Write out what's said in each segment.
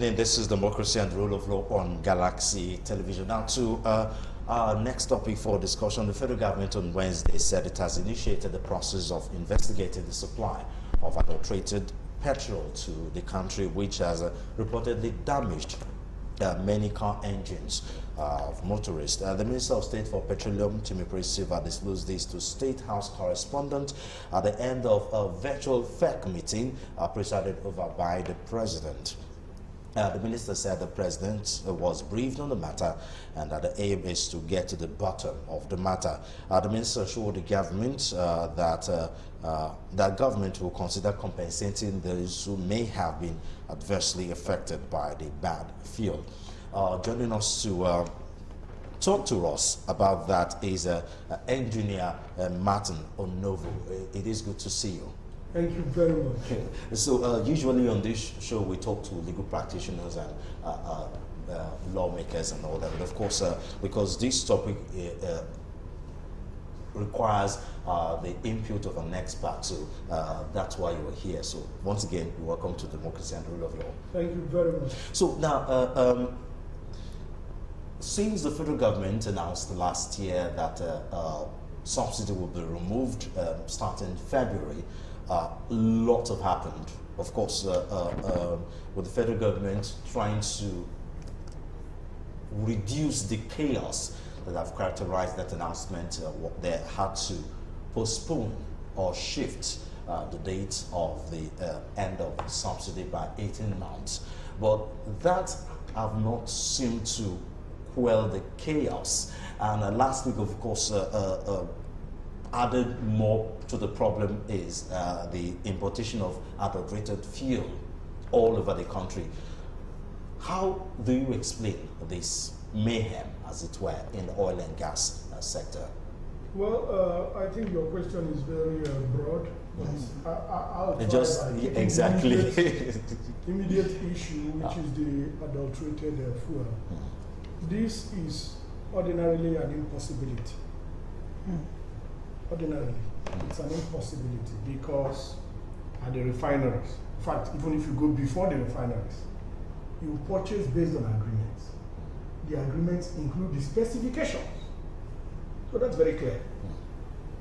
This is Democracy and Rule of Law on Galaxy Television. Now to our next topic for discussion. The federal government on Wednesday said it has initiated the process of investigating the supply of adulterated petrol to the country, which has reportedly damaged many car engines of motorists. The Minister of State for Petroleum, Timothy Silva, disclosed this to State House correspondent at the end of a virtual FEC meeting presided over by the President. The minister said the president was briefed on the matter and that the aim is to get to the bottom of the matter. The minister assured the government that government will consider compensating those who may have been adversely affected by the bad fuel. Joining us to talk to us about that is engineer Martin Onovo. It is good to see you. Thank you very much. So usually on this show we talk to legal practitioners and lawmakers and all that, but of course because this topic requires the input of an expert, so that's why you are here. So once again, welcome to Democracy and Rule of Law. Thank you very much. So now, since the federal government announced last year that subsidy will be removed starting February, a lot have happened. Of course, with the federal government trying to reduce the chaos that have characterized that announcement, they had to postpone or shift the date of the end of the subsidy by 18 months. But that have not seemed to quell the chaos. And last week, of course, added more to the problem is the importation of adulterated fuel all over the country. How do you explain this mayhem, as it were, in the oil and gas sector? Well, I think your question is very broad. Yes. I'll just exactly immediate issue, which is the adulterated fuel. This is ordinarily an impossibility. Ordinarily, it's an impossibility because at the refineries, in fact, even if you go before the refineries, you purchase based on agreements. The agreements include the specifications. So that's very clear.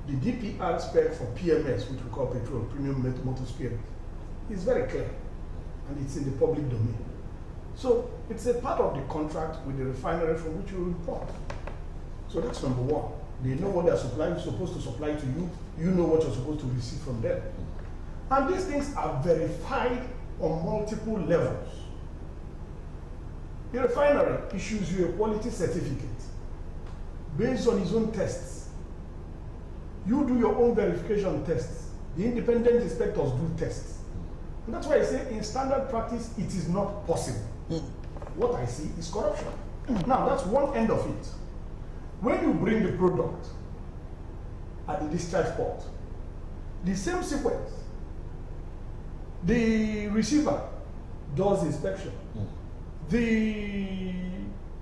The DPR spec for PMS, which we call petrol, premium motor spirit, is very clear, and it's in the public domain. So it's a part of the contract with the refinery from which you import. So that's number one. They know what they're supposed to supply to you. You know what you're supposed to receive from them. And these things are verified on multiple levels. The refinery issues you a quality certificate based on its own tests. You do your own verification tests. The independent inspectors do tests. And that's why I say in standard practice, it is not possible. What I see is corruption. Now, that's one end of it. When you bring the product at the discharge port, the same sequence, the receiver does inspection. The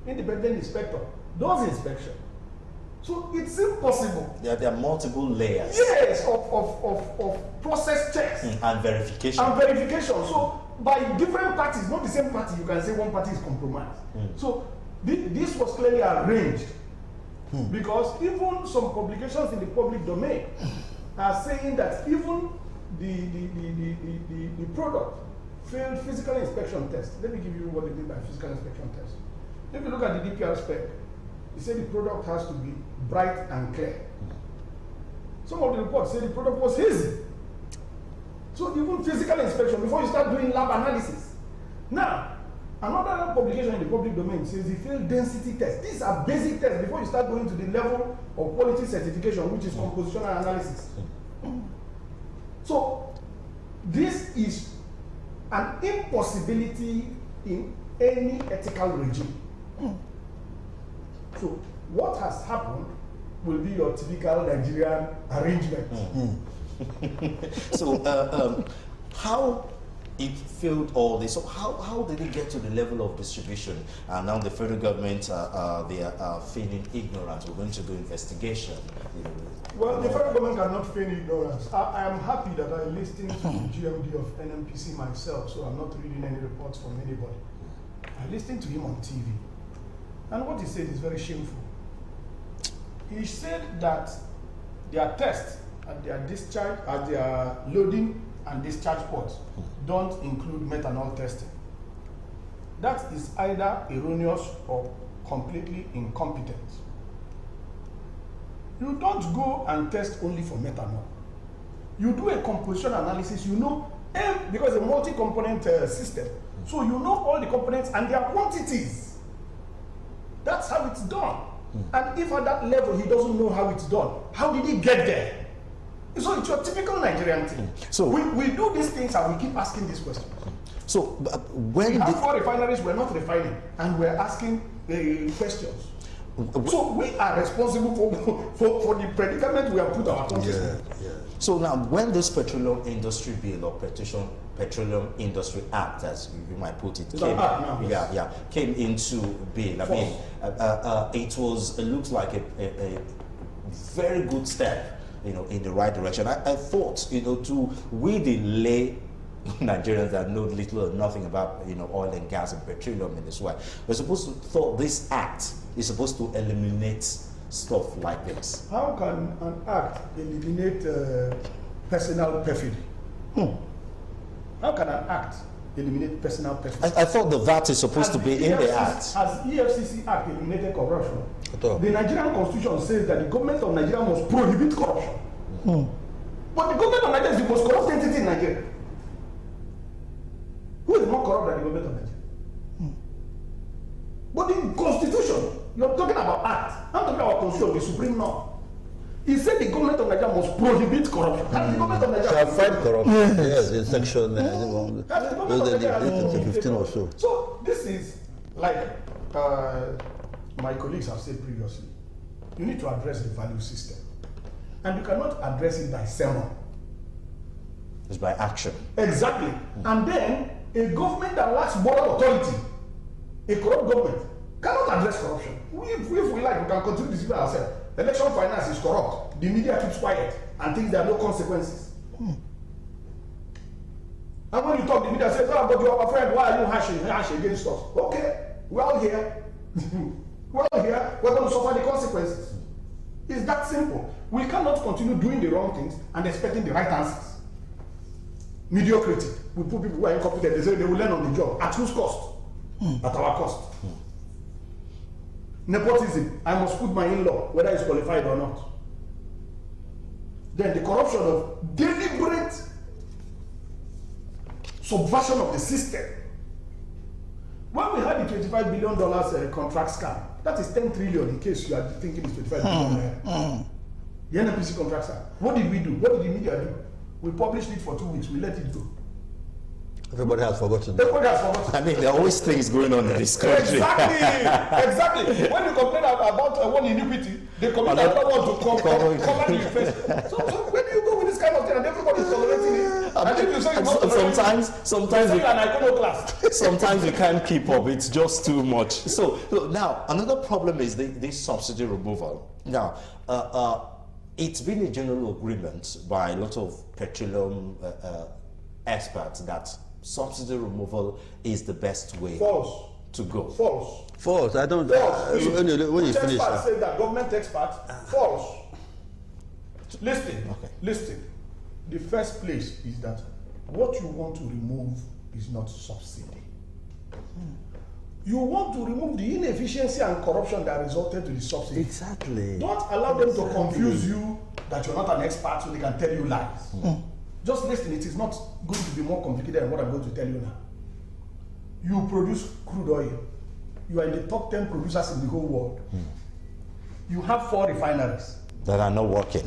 independent inspector does inspection. So it's impossible. There are multiple layers. Yes, of process checks. And verification. And verification. So by different parties, not the same party, you can say one party is compromised. So this was clearly arranged. Because even some publications in the public domain are saying that even the product failed physical inspection test. Let me give you what they mean by physical inspection test. If you look at the DPR spec, they say the product has to be bright and clear. Some of the reports say the product was hazy. So even physical inspection, before you start doing lab analysis. Now, another publication in the public domain says the field density test. These are basic tests before you start going to the level of quality certification, which is compositional analysis. So this is an impossibility in any ethical regime. So what has happened will be your typical Nigerian arrangement. So how it failed all this? So how did it get to the level of distribution? And now the federal government, they are feigning ignorance. We're going to do investigation. Well, the federal government cannot feign ignorance. I am happy that I listened to the GMD of NMPC myself, so I'm not reading any reports from anybody. I listened to him on TV, and what he said is very shameful. He said that their tests at their discharge, at their loading and discharge ports don't include methanol testing. That is either erroneous or completely incompetent. You don't go and test only for methanol. You do a composition analysis, you know, because it's a multi-component system. So you know all the components and their quantities. That's how it's done. And if at that level he doesn't know how it's done, how did he get there? So it's your typical Nigerian thing. So we do these things and we keep asking these questions. So when we have 4 refineries, we're not refining, and we're asking questions. So we are responsible for the predicament we have put our countries in. So now, when this Petroleum Industry Bill or Petroleum Industry Act, as you might put it, came into being, I mean, it looks like a very good step, you know, in the right direction. I thought, you know, we the lay Nigerians that know little or nothing about, you know, oil and gas and petroleum in this way, we're supposed to thought this act is supposed to eliminate stuff like this. How can an act eliminate personal perfidy? How can an act eliminate personal perfidy? I thought the VAT is supposed to be in the act. Has EFCC Act eliminated corruption? The Nigerian Constitution says that the government of Nigeria must prohibit corruption. But the government of Nigeria is the most corrupt entity in Nigeria. Who is more corrupt than the government of Nigeria? But the Constitution, you're talking about act. I'm talking about Constitution, the supreme law. He said the government of Nigeria must prohibit corruption. And the government of Nigeria shall fight corruption. Yes, in section 15 or so. So this is like my colleagues have said previously. You need to address the value system. And you cannot address it by sermon. It's by action. Exactly. And then a government that lacks moral authority, a corrupt government, cannot address corruption. If we like, we can continue to deceive ourselves. Election finance is corrupt. The media keeps quiet and thinks there are no consequences. And when you talk, the media says, "Oh, but you are our friend. Why are you hashing against us?" Okay, we're all here. We're all here. We're going to suffer the consequences. It's that simple. We cannot continue doing the wrong things and expecting the right answers. Mediocrity. We put people who are incompetent. They say they will learn on the job. At whose cost? At our cost. Nepotism. I must put my in-law, whether he's qualified or not. Then the corruption of deliberate subversion of the system. When we had the $25 billion contract scam, that is 10 trillion in case you are thinking it's 25 billion. The NNPC contract scam. What did we do? What did the media do? We published it for 2 weeks. We let it go. Everybody has forgotten. Everybody has forgotten. I mean, there are always things going on in this country. Exactly. When you complain about one iniquity, they commit another one to cover the offense. So when you go with this kind of thing and everybody is tolerating it, I think you say sometimes you can't keep up. It's just too much. So now another problem is this subsidy removal. Now, it's been a general agreement by a lot of petroleum experts that subsidy removal is the best way to go. False. I don't. When you finish, experts say that government experts. False. Listen. The first place is that what you want to remove is not subsidy. You want to remove the inefficiency and corruption that resulted to the subsidy. Exactly. Don't allow them to confuse you that you're not an expert so they can tell you lies. Just listen, it is not going to be more complicated than what I'm going to tell you now. You produce crude oil. You are in the top 10 producers in the whole world. You have 4 refineries. That are not working.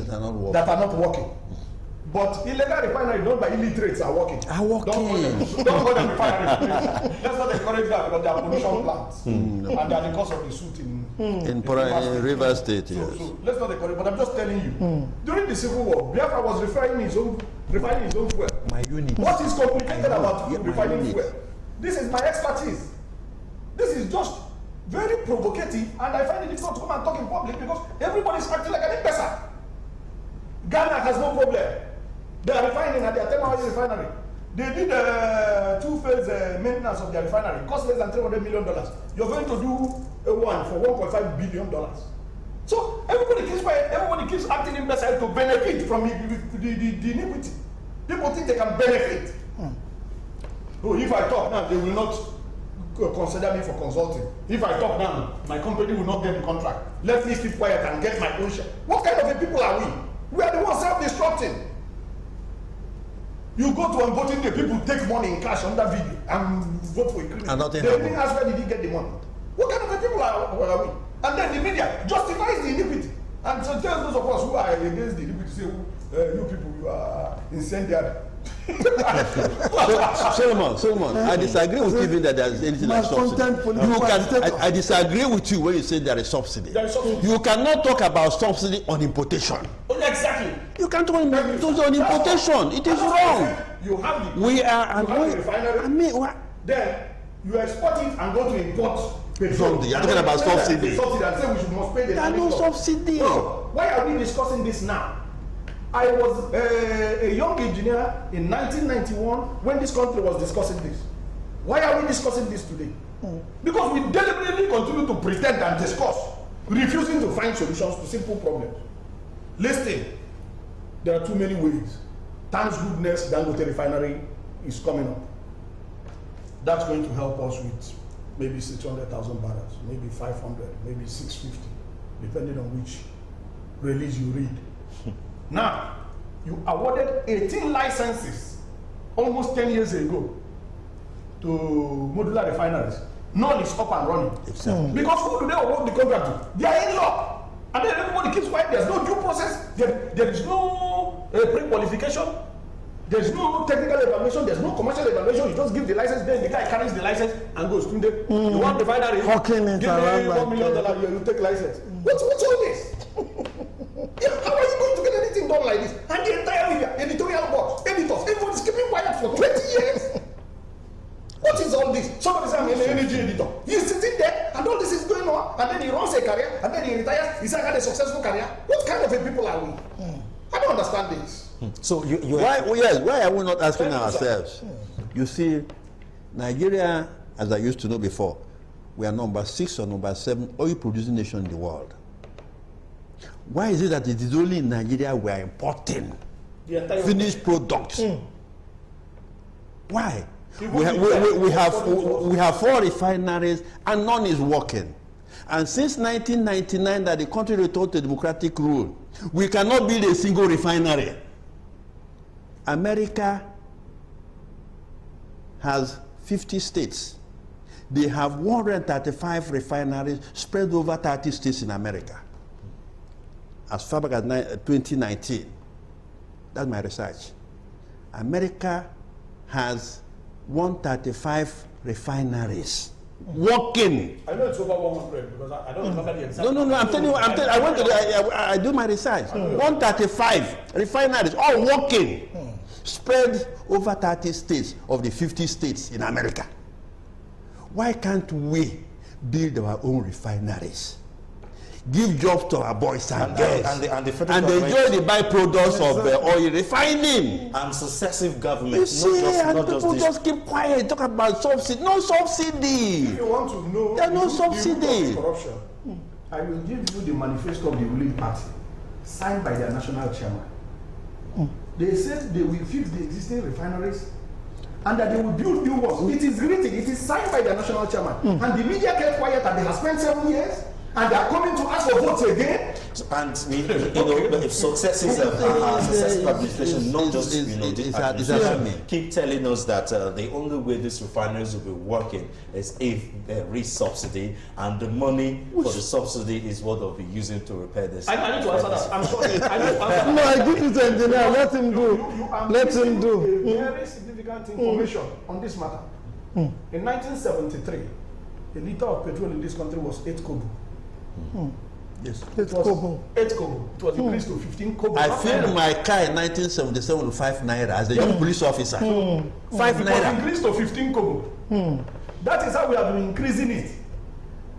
But illegal refineries done by illiterates are working. Don't go them refineries. Let's not encourage that because they are pollution plants. And they are the cause of the suit in River State. So let's not encourage, but I'm just telling you. During the Civil War, Biafra was refining his own fuel. My unit. What is complicated about refining fuel? This is my expertise. This is just very provocative, and I find it difficult to come and talk in public because everybody is acting like an M-Pesa. Ghana has no problem. They are refining at their 10-hour refinery. They did two-phase maintenance of their refinery. It cost less than $300 million. You're going to do a one for $1.5 billion. So everybody keeps quiet. Everybody keeps acting imbecile to benefit from the iniquity. People think they can benefit. Oh, if I talk now, they will not consider me for consulting. If I talk now, my company will not get the contract. Let me keep quiet and get my own share. What kind of a people are we? We are the ones self-destructing. You go to a voting day, people take money in cash on that video and vote for a criminal. And nothing they happened. didn't ask where did he get the money. What kind of a people are we? And then the media justifies the iniquity. And so tell those of us who are against the iniquity, say, you people, you are incendiary. Solomon, I disagree with you that there is anything like subsidy. I disagree with you when you say there is subsidy. You cannot talk about subsidy on importation. Exactly. You can't talk on importation. It is wrong. You have the We are. the refinery. Then you export it and go to import petrol. You're talking about subsidy. Subsidy and say we must pay the. There are no subsidy. No. Why are we discussing this now? I was a young engineer in 1991 when this country was discussing this. Why are we discussing this today? Because we deliberately continue to pretend and discuss, refusing to find solutions to simple problems. Listen, there are too many ways. Thanks goodness, Dangote refinery is coming up. That's going to help us with maybe 600,000 barrels, maybe 500, maybe 650, depending on which release you read. Now, you awarded 18 licenses almost 10 years ago to modular refineries. None is up and running. Exactly. Because who do they award the contract to? They are in law. And then everybody keeps quiet. There's no due process. There is no pre-qualification. There's no technical evaluation. There's no commercial evaluation. You just give the license, then the guy carries the license and goes. You want refinery? Give me $1 million, you take license. What's all this? How are you going to get anything done like this? And the entire media, editorial board, editors, everyone's keeping quiet for 20 years. What is all this? Somebody says I'm an energy editor. He's sitting there and all this is going on, and then he runs a career, and then he retires. He's had a successful career. What kind of a people are we? I don't understand this. So why are we not asking ourselves? You see, Nigeria, as I used to know before, we are number 6 or number 7 oil producing nation in the world. Why is it that it is only in Nigeria we are importing finished products? Why? We have 4 refineries and none is working. And since 1999 that the country returned to democratic rule, we cannot build a single refinery. America has 50 states. They have 135 refineries spread over 30 states in America. As far back as 2019, that's my research. America has 135 refineries working. I know it's over 100 because I don't remember the exact. No. I'm telling you. I do my research. 135 refineries, all working, spread over 30 states of the 50 states in America. Why can't we build our own refineries? Give jobs to our boys and girls, and enjoy the byproducts of oil refining. And successive governments, people just keep quiet, talk about subsidy. No subsidy. If you want to know, there's no subsidy. Corruption. I will give you the manifesto of the ruling party, signed by their national chairman. They said they will fix the existing refineries and that they will build new ones. It is written, it is signed by their national chairman. And the media kept quiet and they have spent 7 years. And they are coming to ask for votes again. And if successive administration, not just this administration, keep telling us that the only way these refineries will be working is if there is subsidy, and the money for the subsidy is what they'll be using to repair this. I need to answer that. I'm sorry. No, I give it to engineer. Let him do. Let him do. Very significant information on this matter. In 1973, a liter of petrol in this country was 8 kobo. Yes. It was 8 kobo. It was increased to 15 kobo. I filled my car in 1977 with 5 naira as a young police officer. 5 naira. It was increased to 15 kobo. That is how we have been increasing it.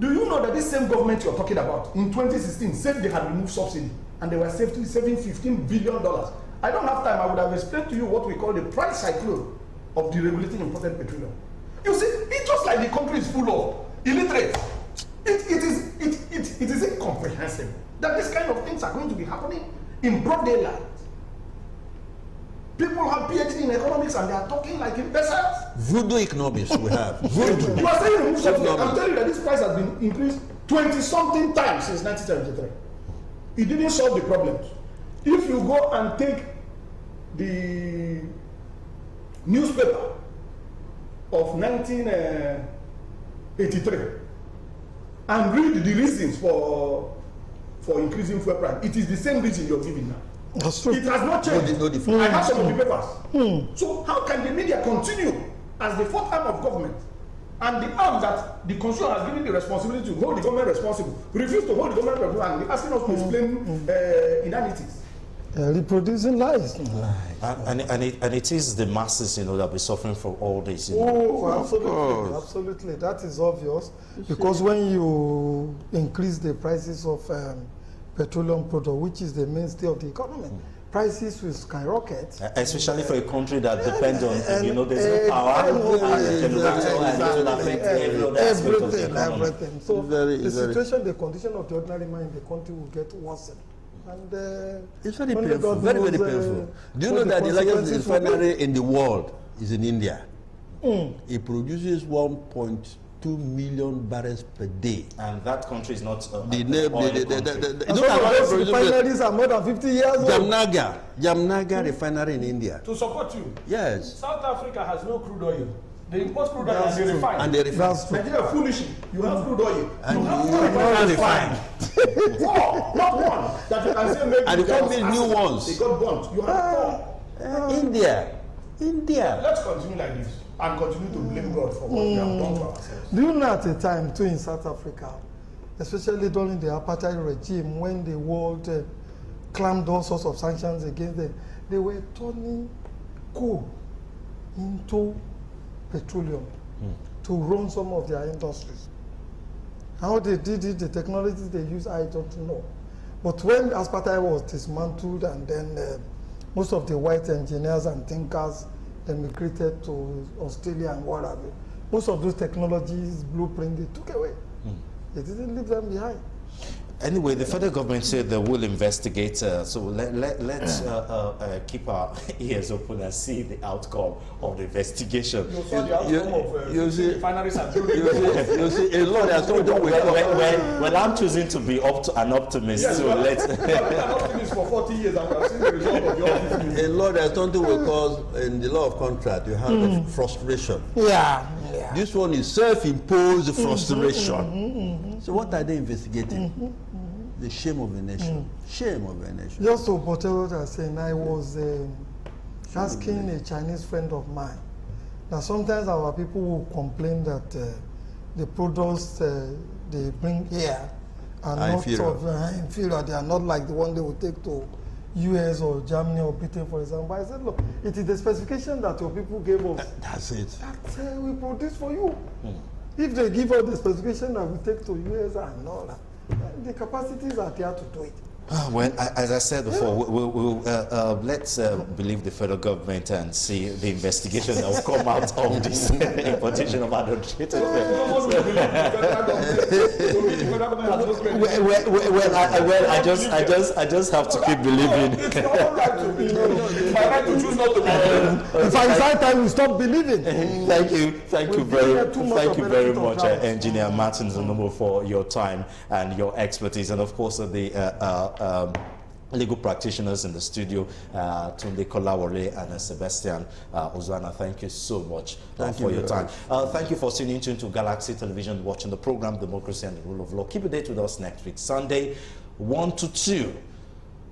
Do you know that this same government you're talking about in 2016 said they had removed subsidy and they were saving $15 billion? I don't have time. I would have explained to you what we call the price cyclone of deregulating imported petroleum. You see, it's just like the country is full of illiterates. It is incomprehensible that this kind of things are going to be happening in broad daylight. People have PhD in economics and they are talking like imbeciles. Voodoo economics we have. Voodoo. You are saying remove something. I'm telling you that this price has been increased 20-something times since 1973. It didn't solve the problems. If you go and take the newspaper of 1983 and read the reasons for increasing fuel price, it is the same reason you're giving now. That's true. It has not changed. I have some of the papers. So how can the media continue as the fourth arm of government and the arm that the constitution has given the responsibility to hold the government responsible, refuse to hold the government responsible and be asking us to explain inanities? Reproducing lies. And it is the masses, that will be suffering from all this. Oh, absolutely, absolutely. That is obvious because when you increase the prices of petroleum product, which is the mainstay of the economy, prices will skyrocket. Especially for a country that depends on, there's no power, and it will affect every other aspect of the economy. Everything. So the situation, the condition of the ordinary man in the country will get worse. And it's very painful, very painful. Do you know that the largest refinery in the world is in India? It produces 1.2 million barrels per day. And that country is not those refineries are more than 50 years old. Jamnagar refinery in India. To support you. Yes. South Africa has no crude oil. They import crude oil and they refine. And they refine. Nigeria foolishly. You have crude oil. And you have refine. Four, not one. That you can say maybe. And you can't build new ones. They got burnt. You have four. India. Let's continue like this and continue to blame God for what we have done to ourselves. Do you know at a time too in South Africa, especially during the apartheid regime, when the world clamped all sorts of sanctions against them, they were turning coal into petroleum to run some of their industries. How they did it, the technologies they use, I don't know. But when apartheid was dismantled and then most of the white engineers and thinkers emigrated to Australia and what have you, most of those technologies, blueprint, they took away. They didn't leave them behind. Anyway, the federal government said they will investigate, so let's keep our ears open and see the outcome of the investigation. You saw the outcome of refineries and buildings. You see, a lot has to do with well, I'm choosing to be an optimist, yes, so let's... I've been an optimist for 40 years and I've seen the result of your optimism. a lot has to do because in the law of contract you have frustration. Yeah. This one is self-imposed frustration. So what are they investigating? The shame of a nation. Shame of a nation. Just to portray what I was saying, I was asking a Chinese friend of mine that sometimes our people will complain that the products they bring here are not inferior. They are not like the one they would take to US or Germany or Britain, for example. I said, look, it is the specification that your people gave us. That's it. That we produce for you. If they give us the specification that we take to US and all that, the capacities are there to do it. Well, as I said before, let's believe the federal government and see the investigation that will come out of this importation of adulterated fuel. I just have to keep believing. It's not right to believe. It's my right to choose not to believe. If I decide time, we stop believing. Thank you very much, Engineer Martin Zonomo, for your time and your expertise, and of course the legal practitioners in the studio, Tunde Kolawole and Sebastian Ozana. Thank you so much for your time. Thank you for tuning into Galaxy Television, watching the program Democracy and the Rule of Law. Keep a date with us next week, Sunday, 1 to 2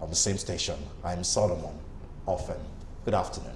on the same station. I'm Solomon Offen. Good afternoon.